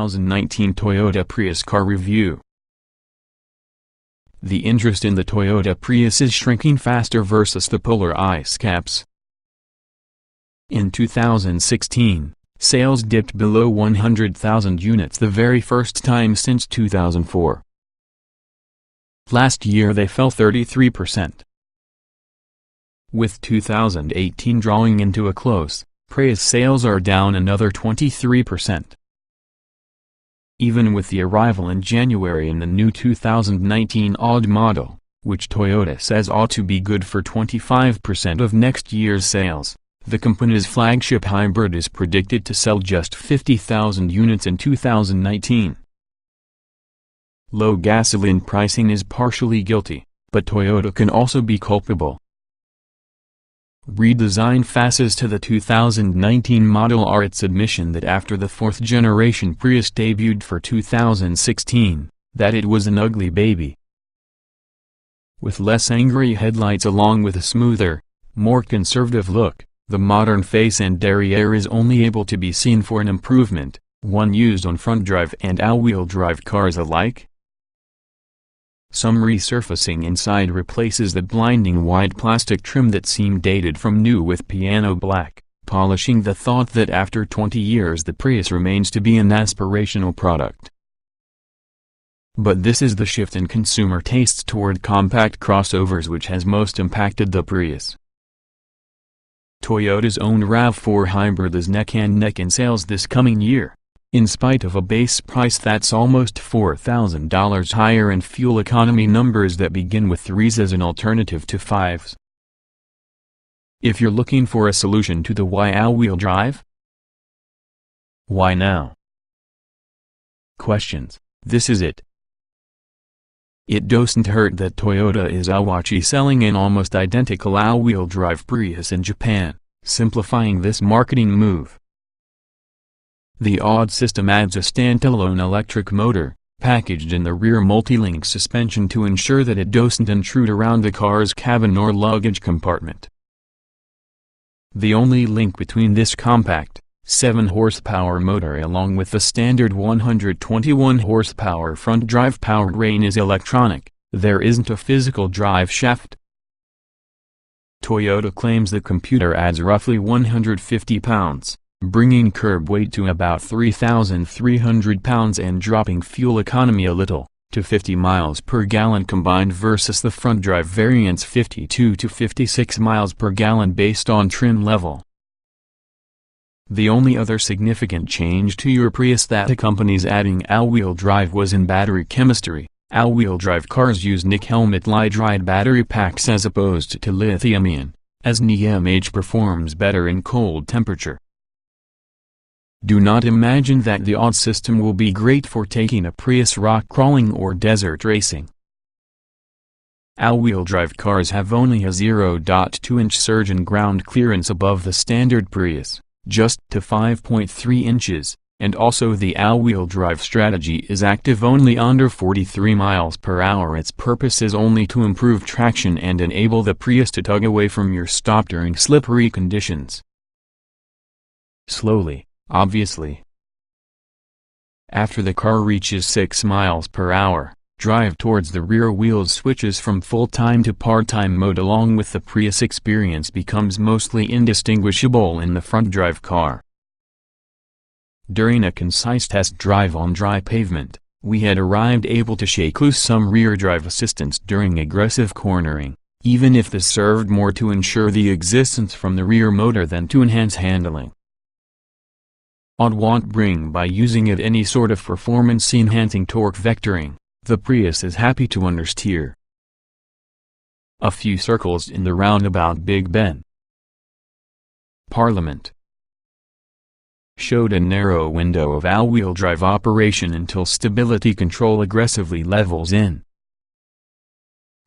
2019 Toyota Prius car review. The interest in the Toyota Prius is shrinking faster versus the polar ice caps. In 2016, sales dipped below 100,000 units the very first time since 2004. Last year they fell 33%. With 2018 drawing into a close, Prius sales are down another 23%. Even with the arrival in January in the new 2019 odd model, which Toyota says ought to be good for 25% of next year's sales, the company's flagship hybrid is predicted to sell just 50,000 units in 2019. Low gasoline pricing is partially guilty, but Toyota can also be culpable. Redesigned faces to the 2019 model are its admission that after the fourth-generation Prius debuted for 2016, that it was an ugly baby. With less angry headlights along with a smoother, more conservative look, the modern face and derriere is only able to be seen for an improvement, one used on front-drive and all-wheel drive cars alike. Some resurfacing inside replaces the blinding white plastic trim that seemed dated from new with piano black, polishing the thought that after 20 years the Prius remains to be an aspirational product. But this is the shift in consumer tastes toward compact crossovers which has most impacted the Prius. Toyota's own RAV4 hybrid is neck and neck in sales this coming year, in spite of a base price that's almost $4,000 higher and fuel economy numbers that begin with 3s as an alternative to 5s. If you're looking for a solution to the why all-wheel drive? Why now? Questions, this is it. It doesn't hurt that Toyota is awachi selling an almost identical all-wheel drive Prius in Japan, simplifying this marketing move. The odd system adds a standalone electric motor, packaged in the rear multi-link suspension to ensure that it doesn't intrude around the car's cabin or luggage compartment. The only link between this compact, 7-horsepower motor along with the standard 121-horsepower front-drive powertrain is electronic. There isn't a physical drive shaft. Toyota claims the computer adds roughly 150 pounds. Bringing curb weight to about 3,300 pounds and dropping fuel economy a little, to 50 miles per gallon combined versus the front-drive variant's 52 to 56 miles per gallon based on trim level. The only other significant change to your Prius that accompanies adding all-wheel drive was in battery chemistry. All-wheel drive cars use nickel-helmet hydride battery packs as opposed to lithium-ion, as NiMH performs better in cold temperature. Do not imagine that the odd system will be great for taking a Prius rock crawling or desert racing. All-wheel drive cars have only a 0.2-inch surge in ground clearance above the standard Prius, just to 5.3 inches, and also the all-wheel drive strategy is active only under 43 miles per hour. Its purpose is only to improve traction and enable the Prius to tug away from your stop during slippery conditions. Slowly. Obviously. After the car reaches 6 miles per hour, drive towards the rear wheels switches from full-time to part-time mode along with the Prius experience becomes mostly indistinguishable in the front-drive car. During a concise test drive on dry pavement, we had arrived able to shake loose some rear drive assistance during aggressive cornering, even if this served more to ensure the existence from the rear motor than to enhance handling. Odd won't bring by using it any sort of performance-enhancing torque vectoring, the Prius is happy to understeer. A few circles in the roundabout Big Ben. Parliament. Showed a narrow window of all-wheel drive operation until stability control aggressively levels in.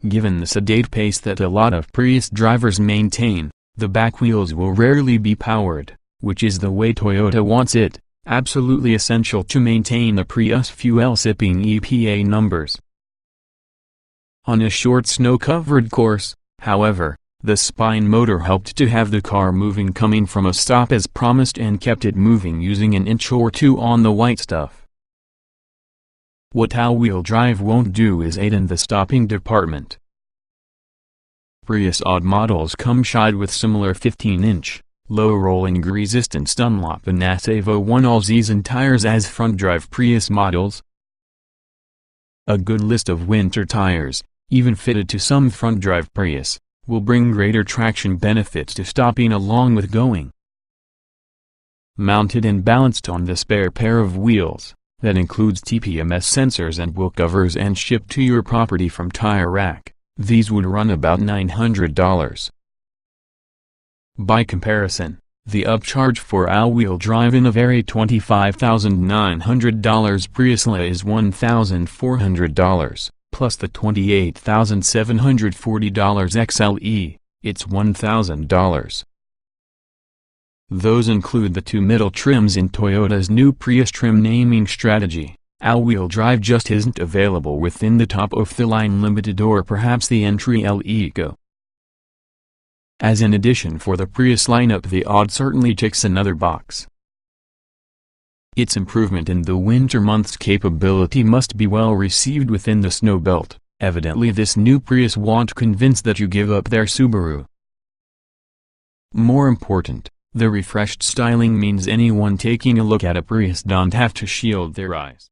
Given the sedate pace that a lot of Prius drivers maintain, the back wheels will rarely be powered, which is the way Toyota wants it, absolutely essential to maintain the Prius fuel-sipping EPA numbers. On a short snow-covered course, however, the spine motor helped to have the car moving coming from a stop as promised and kept it moving using an inch or two on the white stuff. What all-wheel drive won't do is aid in the stopping department. Prius odd models come shod with similar 15-inch, low rolling resistance Dunlop and Nasevo 1 all-season tires as front-drive Prius models. A good list of winter tires, even fitted to some front-drive Prius, will bring greater traction benefits to stopping along with going. Mounted and balanced on the spare pair of wheels, that includes TPMS sensors and wheel covers and shipped to your property from Tire Rack, these would run about $900. By comparison, the upcharge for all-wheel drive in a very $25,900 Prius LE is $1,400, plus the $28,740 XLE, it's $1,000. Those include the two middle trims in Toyota's new Prius trim naming strategy. All-wheel drive just isn't available within the top-of-the-line Limited or perhaps the entry LE Eco. As an addition for the Prius lineup, the Odd certainly ticks another box. Its improvement in the winter months capability must be well received within the snow belt. Evidently this new Prius won't convince that you give up their Subaru. More important, the refreshed styling means anyone taking a look at a Prius don't have to shield their eyes.